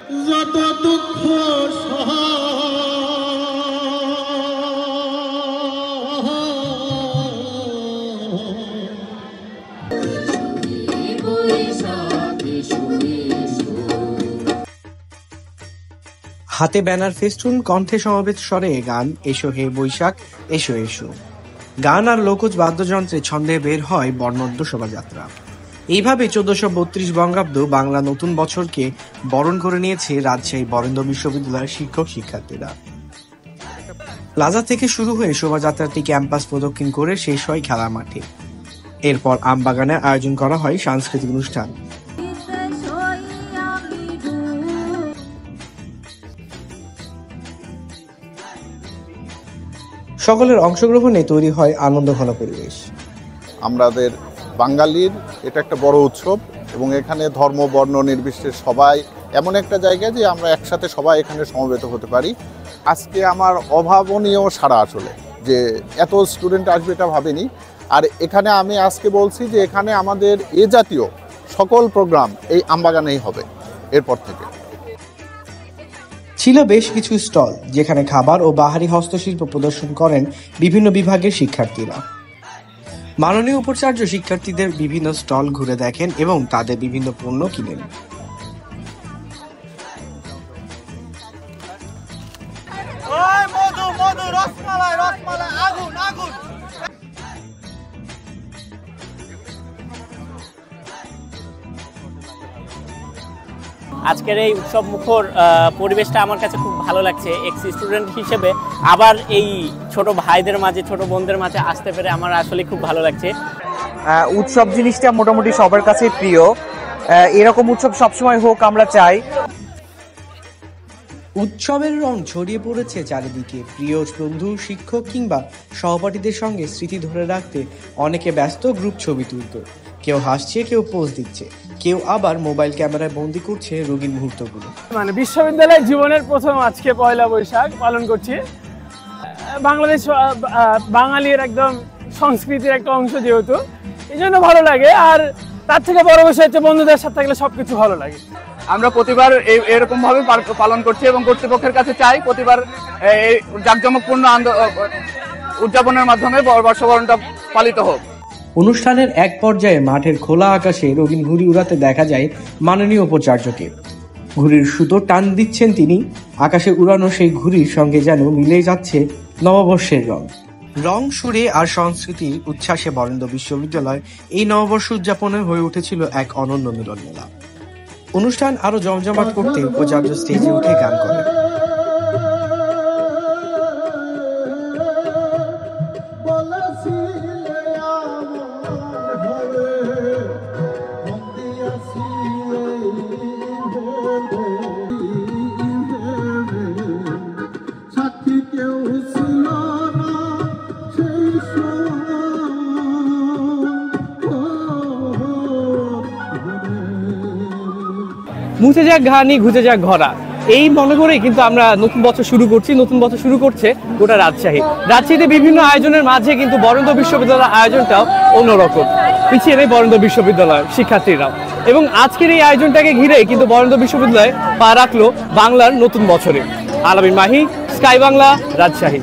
যত দুঃখ হাতে ব্যানার ফেস্টুন, কণ্ঠে সমবেত স্বরে গান এসো হে বৈশাখ এসো এসো। গান আর লোকজ বাদ্যযন্ত্রে ছন্দে বের হয় বর্ণাঢ্য শোভাযাত্রা। এইভাবে 1432 বঙ্গাব্দ বাংলা নতুন বছরকে বরণ করে নিয়েছে রাজশাহী বরেন্দ্র বিশ্ববিদ্যালয়ের শিক্ষক শিক্ষার্থীরা। প্লাজা থেকে শুরু হয়ে শোভাযাত্রাটি ক্যাম্পাস প্রদক্ষিণ করে শেষ হয় খেলার মাঠে। এরপর আমবাগানে আয়োজন করা হয় সাংস্কৃতিক অনুষ্ঠান। সকলের অংশগ্রহণে তৈরি হয় আনন্দঘন পরিবেশ। আমাদের বাঙালির এটা একটা বড় উৎসব এবং এখানে ধর্ম বর্ণ নির্বিশেষে সবাই এমন একটা জায়গা যে আমরা একসাথে সবাই এখানে সমবেত হতে পারি। আজকে আমার অভাবনীয় সাড়া, আসলে যে এত স্টুডেন্ট আসবে এটা ভাবিনি। আর এখানে আমি আজকে বলছি যে এখানে আমাদের এ জাতীয় সকল প্রোগ্রাম এই আমবাগানেই হবে এরপর থেকে। ছিল বেশ কিছু স্টল, যেখানে খাবার ও বাহারি হস্তশিল্প প্রদর্শন করেন বিভিন্ন বিভাগের শিক্ষার্থীরা। মাননীয় উপাচার্য শিক্ষার্থীদের বিভিন্ন স্টল ঘুরে দেখেন এবং তাদের বিভিন্ন পণ্য কিনেন। আজকের এই উৎসব মুখর পরিবেশটা আমার কাছে খুব ভালো লাগছে। এক্স স্টুডেন্ট হিসেবে আবার এই ছোট ভাইদের মাঝে, ছোট বোনদের মাঝে আসতে পেরে আমার আসলে খুব ভালো লাগছে। উৎসব জিনিসটা মোটামুটি সবার কাছে প্রিয়, এরকম উৎসব সবসময় হোক আমরা চাই। উৎসবের রং ছড়িয়ে পড়েছে চারিদিকে। প্রিয় বন্ধু, শিক্ষক কিংবা সহপাঠীদের সঙ্গে স্মৃতি ধরে রাখতে অনেকে ব্যস্ত গ্রুপ ছবি তুলতে। কেউ হাসছে, কেউ পোজ দিচ্ছে, কেউ আবার মোবাইল ক্যামেরায় বন্দি করছে রঙিন মুহূর্তগুলো। বিশ্ববিদ্যালয় জীবনের প্রথম আজকে পয়লা বৈশাখ পালন করছি। বাংলাদেশ বাঙালির একদম সংস্কৃতির একটা অংশ, যেহেতু এই জন্য ভালো লাগে। আর তার থেকে বড় বিষয় হচ্ছে বন্ধুদের সাথে থাকলে সবকিছু ভালো লাগে। আমরা প্রতিবার এরকম ভাবে পালন করছি এবং কর্তৃপক্ষের কাছে চাই প্রতিবার জাঁকজমকপূর্ণ উদযাপনের মাধ্যমে বর্ষবরণটা পালিত হোক। অনুষ্ঠানের এক পর্যায়ে মাঠের খোলা আকাশে রঙিন ঘুড়ি উড়াতে দেখা যায় মাননীয় উপাচার্যকে। ঘুড়ির সুতো টান দিচ্ছেন তিনি। আকাশে উড়ানো সেই ঘুড়ির সঙ্গে যেন মিলে যাচ্ছে নববর্ষের রং। রং, সুরে আর সংস্কৃতির উচ্ছ্বাসে বরেন্দ্র বিশ্ববিদ্যালয় এই নববর্ষ উদযাপনে হয়ে উঠেছিল এক অনন্য মিলন মেলা। অনুষ্ঠান আরো জমজমাট করতে উপাচার্য স্টেজে উঠে গান করেন। মুছে যাক ঘানি, ঘুচে যাক ঘরা, এই মনে করেই কিন্তু আমরা নতুন বছর শুরু করছি। নতুন বছর শুরু করছে গোটা রাজশাহীতে বিভিন্ন আয়োজনের মাঝে কিন্তু বরেন্দ্র বিশ্ববিদ্যালয়ের আয়োজনটাও অন্যরকম। পিছিয়ে নেই বরেন্দ্র বিশ্ববিদ্যালয়ের শিক্ষার্থীরাও, এবং আজকের এই আয়োজনটাকে ঘিরে কিন্তু বরেন্দ্র বিশ্ববিদ্যালয় পা রাখলো বাংলার নতুন বছরে। আলামিন মাহি, স্কাই বাংলা, রাজশাহী।